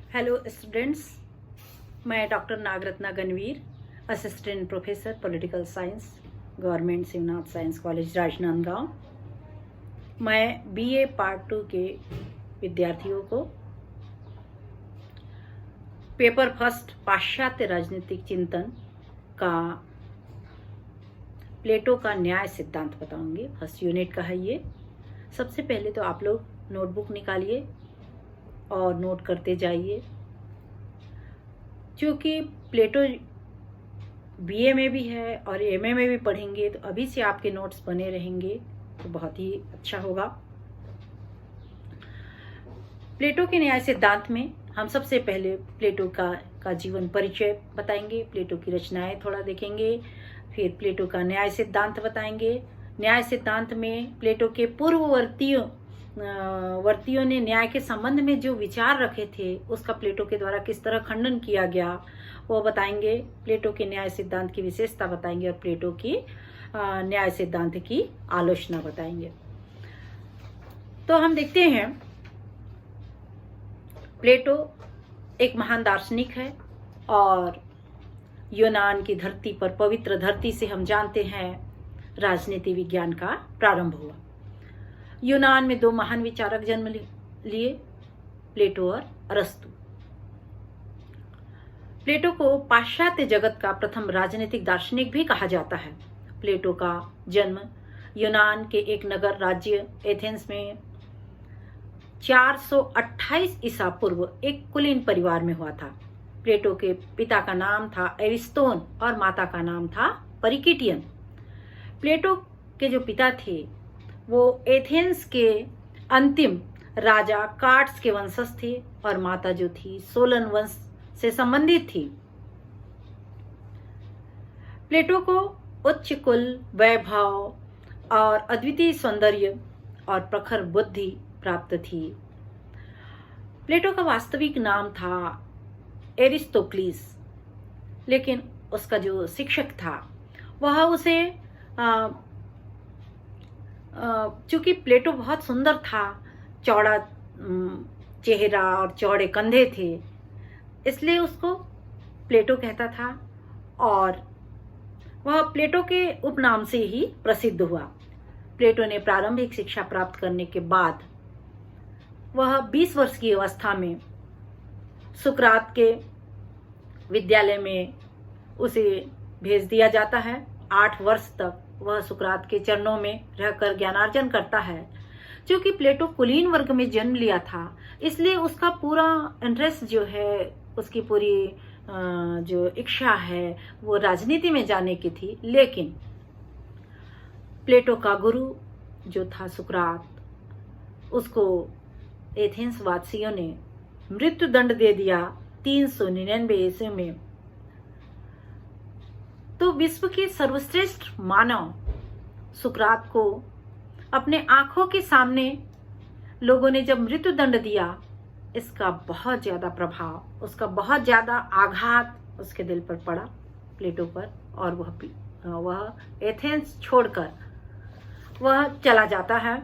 Hello students, मैं doctor Nagaratna Ganvir, assistant professor political science, government Shivnath science college Rajnandgaon. मैं BA part 2 के विद्यार्थियों को पेपर फर्स्ट पाश्चात्य राजनीतिक चिंतन का प्लेटो का न्याय सिद्धांत बताऊंगी। फर्स्ट यूनिट का है ये। सबसे पहले तो आप लोग नोटबुक निकालिए और नोट करते जाइए। क्योंकि प्लेटो बीए में भी है और एमए में भी पढ़ेंगे, तो अभी से आपके नोट्स बने रहेंगे तो बहुत ही अच्छा होगा। प्लेटो के न्याय सिद्धांत में हम सबसे पहले प्लेटो का जीवन परिचय बताएंगे, प्लेटो की रचनाएं थोड़ा देखेंगे, फिर प्लेटो का न्याय सिद्धांत बताएंगे। न्याय सिद्धांत में प्लेटो के वर्तियों ने न्याय के संबंध में जो विचार रखे थे उसका प्लेटो के द्वारा किस तरह खंडन किया गया वो बताएंगे। प्लेटो के न्याय सिद्धांत की विशेषता बताएंगे और प्लेटो की न्याय सिद्धांत की आलोचना बताएंगे। तो हम देखते हैं, प्लेटो एक महान दार्शनिक है और यूनान की धरती पर, पवित्र धरती से हम जानते हैं राजनीति विज्ञान का प्रारंभ हुआ। यूनान में दो महान विचारक जन्म लिए, प्लेटो और अरस्तु। प्लेटो को पाश्चात्य जगत का प्रथम राजनीतिक दार्शनिक भी कहा जाता है। प्लेटो का जन्म यूनान के एक नगर राज्य एथेंस में 428 ईसा पूर्व एक कुलीन परिवार में हुआ था। प्लेटो के पिता का नाम था एरिस्टोन और माता का नाम था परिकिटियन। प्लेटो के जो पिता थे वो एथेंस के अंतिम राजा कार्ड्स के वंशज थे और माता जो थी सोलन वंश से संबंधित थी। प्लेटो को उच्च कुल, वैभव और अद्वितीय सौंदर्य और प्रखर बुद्धि प्राप्त थी। प्लेटो का वास्तविक नाम था एरिस्टोक्लीस, लेकिन उसका जो शिक्षक था वह उसे चूंकि प्लेटो बहुत सुंदर था, चौड़ा चेहरा और चौड़े कंधे थे, इसलिए उसको प्लेटो कहता था और वह प्लेटो के उपनाम से ही प्रसिद्ध हुआ। प्लेटो ने प्रारंभिक शिक्षा प्राप्त करने के बाद वह 20 वर्ष की अवस्था में सुकरात के विद्यालय में उसे भेज दिया जाता है। 8 वर्ष तक वह सुकरात के चरणों में रहकर ज्ञानार्जन करता है। क्योंकि प्लेटो कुलीन वर्ग में जन्म लिया था, इसलिए उसका पूरा इंटरेस्ट जो है, उसकी पूरी जो इच्छा है वो राजनीति में जाने की थी। लेकिन प्लेटो का गुरु जो था सुकरात, उसको एथेंस वासियों ने मृत्यु दंड दे दिया 399 ईस्वी में। तो विश्व के सर्वश्रेष्ठ मानव सुकरात को अपने आंखों के सामने लोगों ने जब मृत्यु दंड दिया, इसका बहुत ज्यादा प्रभाव, उसका बहुत ज्यादा आघात उसके दिल पर पड़ा, प्लेटो पर, और वह एथेंस छोड़कर वह चला जाता है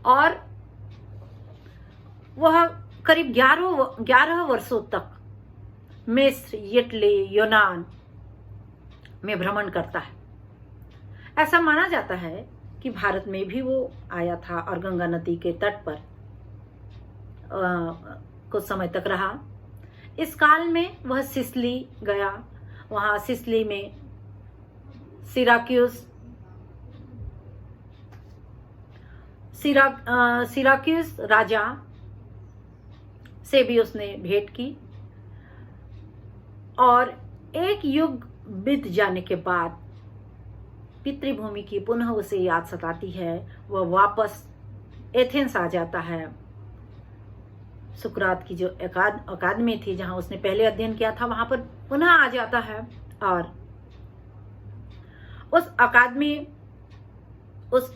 और वह करीब 11 वर्षों तक मिस्र, इटली, यूनान में भ्रमण करता है। ऐसा माना जाता है कि भारत में भी वो आया था और गंगा नदी के तट पर कुछ समय तक रहा। इस काल में वह सिसिली गया। वहां सिसिली में सिराक्यूस राजा से भी उसने भेंट की और एक युग बीत जाने के बाद पितृभूमि की पुनः उसे याद सताती है। वह वापस एथेंस आ जाता है। सुकरात की जो अकादमी थी जहां उसने पहले अध्ययन किया था, वहां पर पुनः आ जाता है और उस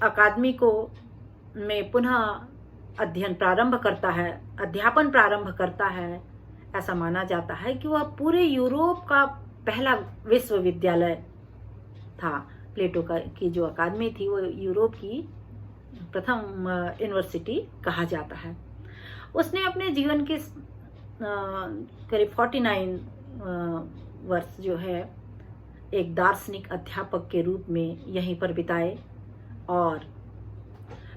अकादमी को में पुनः अध्ययन प्रारंभ करता है, अध्यापन प्रारंभ करता है। ऐसा माना जाता है कि वह पूरे यूरोप का पहला विश्वविद्यालय था। प्लेटो की जो अकादमी थी वो यूरोप की प्रथम यूनिवर्सिटी कहा जाता है। उसने अपने जीवन के करीब 49 वर्ष जो है एक दार्शनिक अध्यापक के रूप में यहीं पर बिताए। और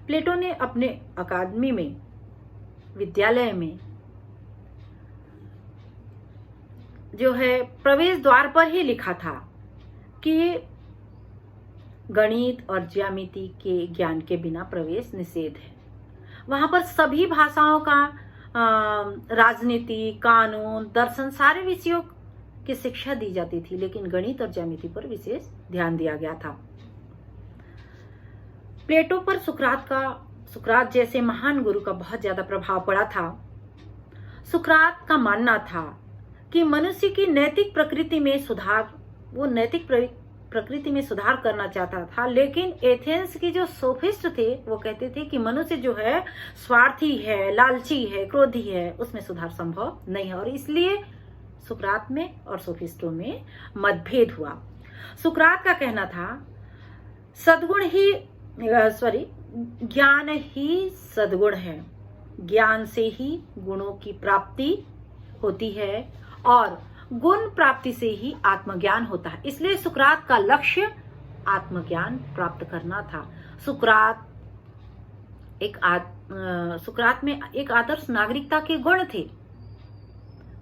प्लेटो ने अपने अकादमी में, विद्यालय में जो है प्रवेश द्वार पर ही लिखा था कि गणित और ज्यामिति के ज्ञान के बिना प्रवेश निषेध है। वहां पर सभी भाषाओं का राजनीति, कानून, दर्शन, सारे विषयों की शिक्षा दी जाती थी, लेकिन गणित और ज्यामिति पर विशेष ध्यान दिया गया था। प्लेटो पर सुकरात जैसे महान गुरु का बहुत ज्यादा प्रभाव पड़ा था। सुकरात का मानना था कि मनुष्य की नैतिक प्रकृति में सुधार करना चाहता था, लेकिन एथेंस के जो सोफिस्ट थे वो कहते थे कि मनुष्य जो है स्वार्थी है, लालची है, क्रोधी है, उसमें सुधार संभव नहीं है। और इसलिए सुकरात में और सोफिस्टों में मतभेद हुआ। सुकरात का कहना था ज्ञान ही सद्गुण है, ज्ञान से ही गुणों की प्राप्ति होती है और गुण प्राप्ति से ही आत्मज्ञान होता है। इसलिए सुकरात का लक्ष्य आत्मज्ञान प्राप्त करना था। सुकरात में एक आदर्श नागरिकता के गुण थे।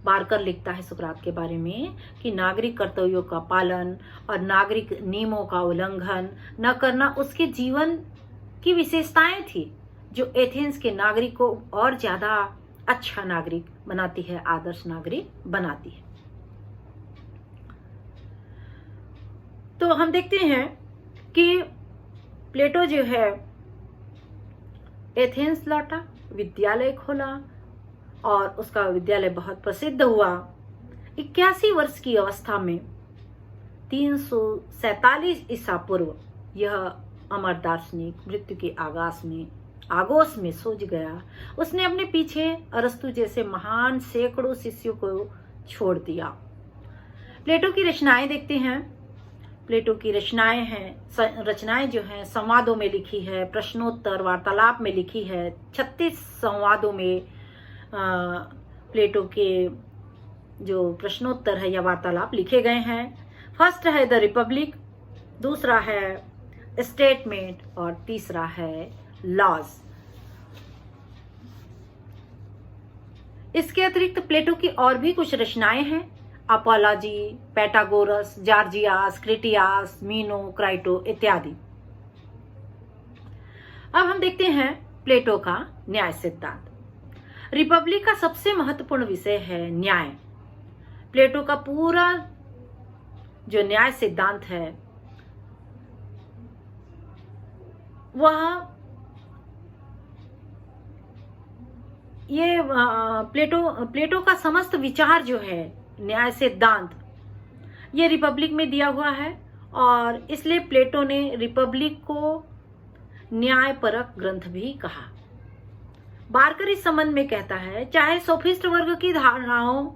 बारकर लिखता है सुकरात के बारे में कि नागरिक कर्तव्यों का पालन और नागरिक नियमों का उल्लंघन न करना उसके जीवन की विशेषताएं थी, जो एथेंस के नागरिक को और ज्यादा अच्छा नागरिक बनाती है, आदर्श नागरिक बनाती है। तो हम देखते हैं कि प्लेटो जो है एथेंस लौटा, विद्यालय खोला और उसका विद्यालय बहुत प्रसिद्ध हुआ। 81 वर्ष की अवस्था में 347 ईसा पूर्व यह अमर दार्शनिक मृत्यु के आगोश में सूझ गया। उसने अपने पीछे अरस्तु जैसे महान सैकड़ों शिष्यों को छोड़ दिया। प्लेटो की रचनाएं देखते हैं। प्लेटो की रचनाएं जो हैं संवादों में लिखी है, प्रश्नोत्तर वार्तालाप में लिखी है। 36 संवादों में प्लेटो के जो प्रश्नोत्तर है या वार्तालाप लिखे गए हैं। फर्स्ट है द रिपब्लिक, दूसरा है स्टेटमेंट और तीसरा है लॉज। इसके अतिरिक्त प्लेटो की और भी कुछ रचनाएं हैं, अपोलॉजी, पैटागोरस, जॉर्जियास, क्रिटियास, मीनो, क्राइटो इत्यादि। अब हम देखते हैं प्लेटो का न्याय सिद्धांत। रिपब्लिक का सबसे महत्वपूर्ण विषय है न्याय। प्लेटो का पूरा जो न्याय सिद्धांत है वह प्लेटो का समस्त विचार जो है न्याय सिद्धांत ये रिपब्लिक में दिया हुआ है और इसलिए प्लेटो ने रिपब्लिक को न्यायपरक ग्रंथ भी कहा। बारकर इस संबंध में कहता है, चाहे सोफिस्ट वर्ग की धारणाओं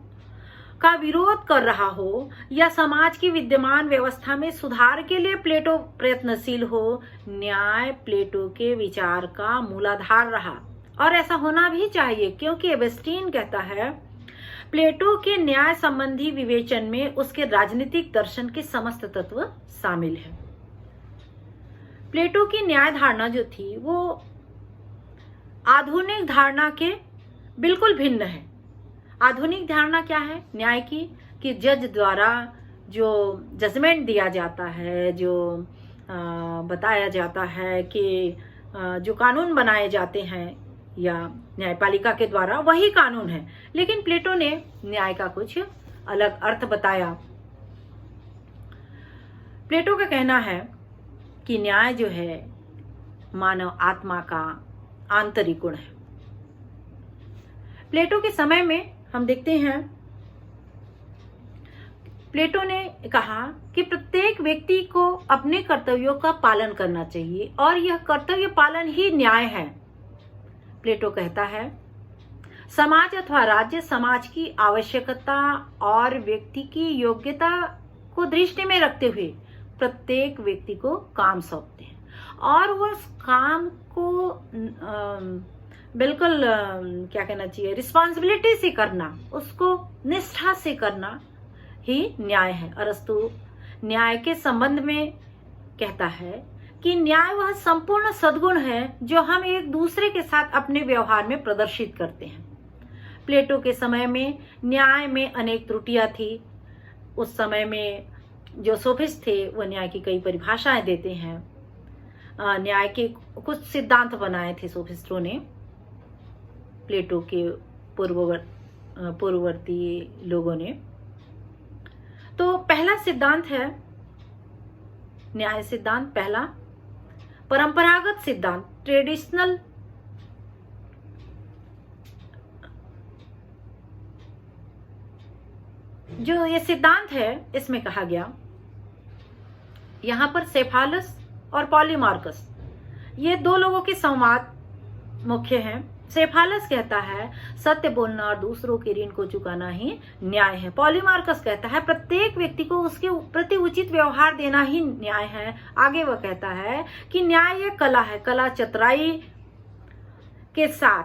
का विरोध कर रहा हो या समाज की विद्यमान व्यवस्था में सुधार के लिए प्लेटो प्रयत्नशील हो, न्याय प्लेटो के विचार का मूलाधार रहा और ऐसा होना भी चाहिए, क्योंकि एबस्टीन कहता है प्लेटो के न्याय संबंधी विवेचन में उसके राजनीतिक दर्शन के समस्त तत्व शामिल है। प्लेटो की न्याय धारणा जो थी वो आधुनिक धारणा के बिल्कुल भिन्न है। आधुनिक धारणा क्या है न्याय की, कि जज द्वारा जो जजमेंट दिया जाता है, जो बताया जाता है कि जो कानून बनाए जाते हैं या न्यायपालिका के द्वारा वही कानून है। लेकिन प्लेटो ने न्याय का कुछ अलग अर्थ बताया। प्लेटो का कहना है कि न्याय जो है मानव आत्मा का आंतरिक गुण है। प्लेटो के समय में हम देखते हैं प्लेटो ने कहा कि प्रत्येक व्यक्ति को अपने कर्तव्यों का पालन करना चाहिए और यह कर्तव्य पालन ही न्याय है। प्लेटो कहता है समाज अथवा राज्य समाज की आवश्यकता और व्यक्ति की योग्यता को दृष्टि में रखते हुए प्रत्येक व्यक्ति को काम सौंपते हैं और उस काम को बिल्कुल क्या कहना चाहिए, रिस्पॉन्सिबिलिटी से करना, उसको निष्ठा से करना ही न्याय है। अरस्तु न्याय के संबंध में कहता है कि न्याय वह संपूर्ण सद्गुण है जो हम एक दूसरे के साथ अपने व्यवहार में प्रदर्शित करते हैं। प्लेटो के समय में न्याय में अनेक त्रुटियां थी। उस समय में जो सोफिस्ट थे वो न्याय की कई परिभाषाएं देते हैं। न्याय के कुछ सिद्धांत बनाए थे सोफिस्टों ने, प्लेटो के पूर्ववर्ती लोगों ने। तो पहला सिद्धांत है न्याय सिद्धांत, पहला परंपरागत सिद्धांत, ट्रेडिशनल जो ये सिद्धांत है इसमें कहा गया, यहां पर सेफालस और पॉलीमार्कस ये दो लोगों के संवाद मुख्य हैं। सेफालस कहता है सत्य बोलना और दूसरों के ऋण को चुकाना ही न्याय है। पॉलीमार्कस कहता है प्रत्येक व्यक्ति को उसके प्रति उचित व्यवहार देना ही न्याय है। आगे वह कहता है कि न्याय एक कला है, कला चतुराई के साथ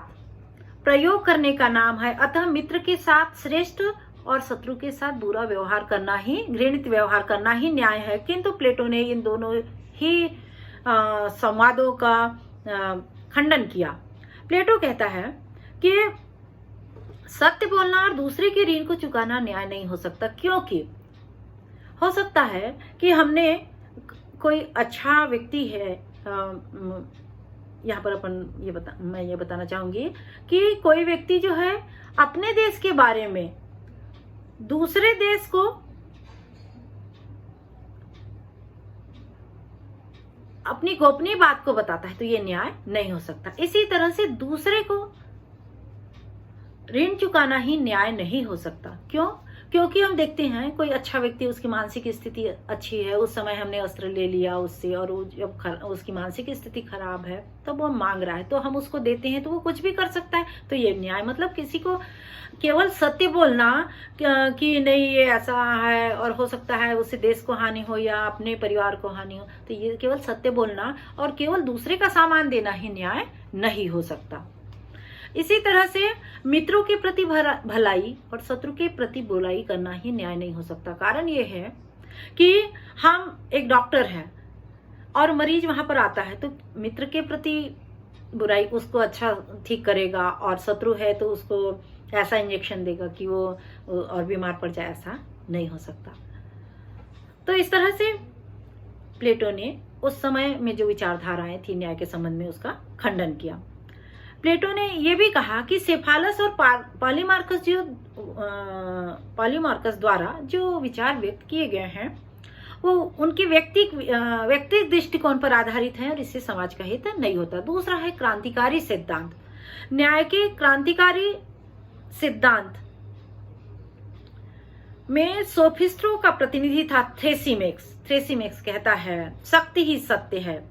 प्रयोग करने का नाम है। अतः मित्र के साथ श्रेष्ठ और शत्रु के साथ बुरा व्यवहार करना ही, घृणित व्यवहार करना ही न्याय है। किंतु प्लेटो ने इन दोनों ही संवादों का खंडन किया। प्लेटो कहता है कि सत्य बोलना और दूसरे के ऋण को चुकाना न्याय नहीं हो सकता, क्योंकि हो सकता है कि हमने कोई अच्छा व्यक्ति है, यहाँ पर मैं ये बताना चाहूंगी कि कोई व्यक्ति जो है अपने देश के बारे में दूसरे देश को अपनी गोपनीय बात को बताता है, तो ये न्याय नहीं हो सकता। इसी तरह से दूसरे को ऋण चुकाना ही न्याय नहीं हो सकता। क्यों? क्योंकि हम देखते हैं कोई अच्छा व्यक्ति, उसकी मानसिक स्थिति अच्छी है, उस समय हमने अस्त्र ले लिया उससे, और जब उसकी मानसिक स्थिति खराब है तब वो मांग रहा है तो हम उसको देते हैं, तो वो कुछ भी कर सकता है। तो ये न्याय मतलब किसी को केवल सत्य बोलना कि नहीं ये ऐसा है और हो सकता है उससे देश को हानि हो या अपने परिवार को हानि हो, तो ये केवल सत्य बोलना और केवल दूसरे का सामान देना ही न्याय नहीं हो सकता। इसी तरह से मित्रों के प्रति भलाई और शत्रु के प्रति बुराई करना ही न्याय नहीं हो सकता। कारण ये है कि हम एक डॉक्टर हैं और मरीज वहां पर आता है, तो मित्र के प्रति बुराई उसको अच्छा ठीक करेगा, और शत्रु है तो उसको ऐसा इंजेक्शन देगा कि वो और बीमार पड़ जाए, ऐसा नहीं हो सकता। तो इस तरह से प्लेटो ने उस समय में जो विचारधाराएं थी न्याय के संबंध में उसका खंडन किया। प्लेटो ने यह भी कहा कि सेफालस और पॉलीमार्कस द्वारा जो विचार व्यक्त किए गए हैं वो उनके व्यक्तिगत दृष्टिकोण पर आधारित है और इससे समाज का हित नहीं होता। दूसरा है क्रांतिकारी सिद्धांत। न्याय के क्रांतिकारी सिद्धांत में सोफिस्टों का प्रतिनिधि था थ्रेसिमेक्स। थ्रेसिमेक्स कहता है शक्ति ही सत्य है,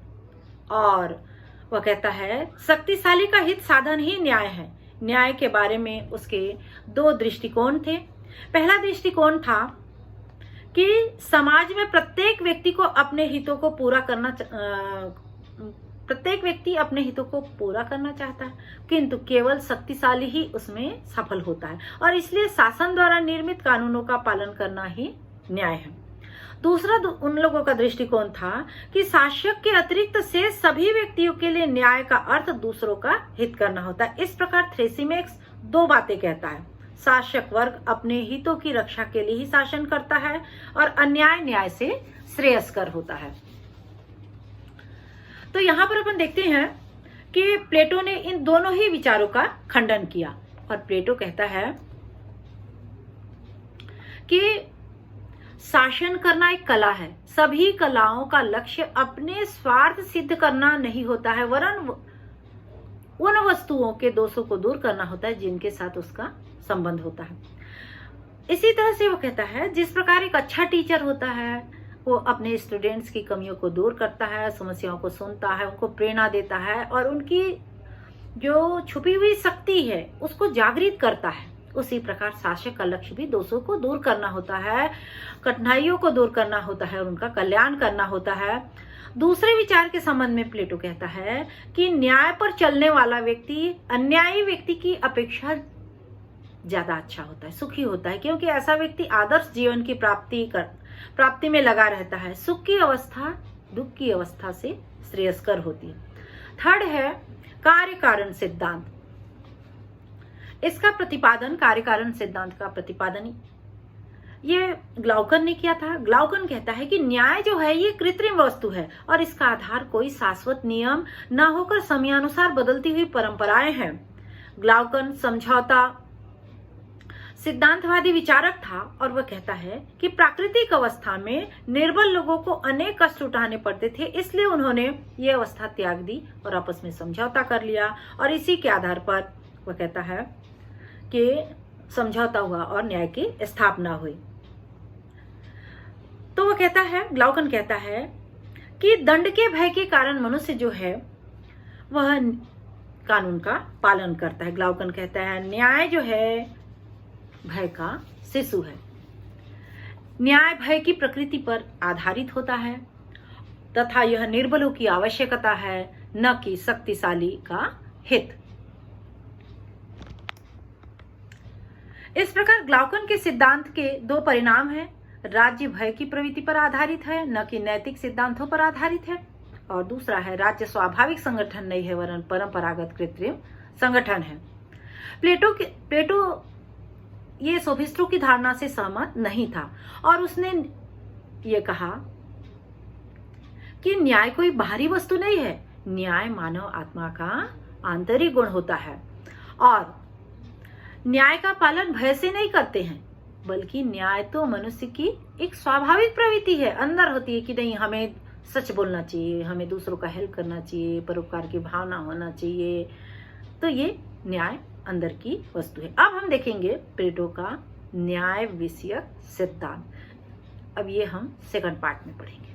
और वह कहता है शक्तिशाली का हित साधन ही न्याय है। न्याय के बारे में उसके दो दृष्टिकोण थे। पहला दृष्टिकोण था कि समाज में प्रत्येक व्यक्ति अपने हितों को पूरा करना चाहता है, किंतु केवल शक्तिशाली ही उसमें सफल होता है, और इसलिए शासन द्वारा निर्मित कानूनों का पालन करना ही न्याय है। दूसरा उन लोगों का दृष्टिकोण था कि शासक के अतिरिक्त से सभी व्यक्तियों के लिए न्याय का अर्थ दूसरों का हित करना होता है। इस प्रकार थ्रेसिमेक्स दो बातें कहता है। शासक वर्ग अपने हितों की रक्षा के लिए ही शासन करता है और अन्याय न्याय से श्रेयस्कर होता है। तो यहाँ पर अपन देखते हैं कि प्लेटो ने इन दोनों ही विचारों का खंडन किया, और प्लेटो कहता है कि शासन करना एक कला है। सभी कलाओं का लक्ष्य अपने स्वार्थ सिद्ध करना नहीं होता है, वरन उन वस्तुओं के दोषों को दूर करना होता है जिनके साथ उसका संबंध होता है। इसी तरह से वो कहता है जिस प्रकार एक अच्छा टीचर होता है वो अपने स्टूडेंट्स की कमियों को दूर करता है, समस्याओं को सुनता है, उनको प्रेरणा देता है और उनकी जो छुपी हुई शक्ति है उसको जागृत करता है, उसी प्रकार शासक का लक्ष्य भी दोषों को दूर करना होता है, कठिनाइयों को दूर करना होता है और उनका कल्याण करना होता है। दूसरे विचार के संबंध में प्लेटो कहता है कि न्याय पर चलने वाला व्यक्ति अन्यायी व्यक्ति की अपेक्षा ज्यादा अच्छा होता है, सुखी होता है, क्योंकि ऐसा व्यक्ति आदर्श जीवन की प्राप्ति में लगा रहता है। सुख की अवस्था दुख की अवस्था से श्रेयस्कर होती है। थर्ड है कार्य कारण सिद्धांत। इसका प्रतिपादन, कार्य कारण सिद्धांत का प्रतिपादन ये ग्लाउकन ने किया था। ग्लाउकन कहता है कि न्याय जो है ये कृत्रिम वस्तु है और इसका आधार कोई शाश्वत नियम न होकर समयानुसार बदलती हुई परंपराएं हैं। ग्लाउकन समझौता सिद्धांतवादी विचारक था और वह कहता है कि प्राकृतिक अवस्था में निर्बल लोगों को अनेक कष्ट उठाने पड़ते थे, इसलिए उन्होंने ये अवस्था त्याग दी और आपस में समझौता कर लिया और इसी के आधार पर वह कहता है कि समझौता हुआ और न्याय की स्थापना हुई। तो वह कहता है, ग्लाउकन कहता है कि दंड के भय के कारण मनुष्य जो है वह कानून का पालन करता है। ग्लाउकन कहता है न्याय जो है भय का शिशु है। न्याय भय की प्रकृति पर आधारित होता है तथा यह निर्बलों की आवश्यकता है, न कि शक्तिशाली का हित। इस प्रकार ग्लाउकन के सिद्धांत के दो परिणाम हैं। राज्य भय की प्रवृत्ति पर आधारित है, न कि नैतिक सिद्धांतों पर आधारित है, और दूसरा है राज्य स्वाभाविक संगठन नहीं है वरन परंपरागत कृत्रिम संगठन है। प्लेटो ये सोफिस्टों की धारणा से सहमत नहीं था और उसने ये कहा कि न्याय कोई बाहरी वस्तु नहीं है, न्याय मानव आत्मा का आंतरिक गुण होता है और न्याय का पालन भय से नहीं करते हैं, बल्कि न्याय तो मनुष्य की एक स्वाभाविक प्रवृत्ति है, अंदर होती है कि नहीं हमें सच बोलना चाहिए, हमें दूसरों का हेल्प करना चाहिए, परोपकार की भावना होना चाहिए। तो ये न्याय अंदर की वस्तु है। अब हम देखेंगे प्लेटो का न्याय विषयक सिद्धांत। अब ये हम सेकंड पार्ट में पढ़ेंगे।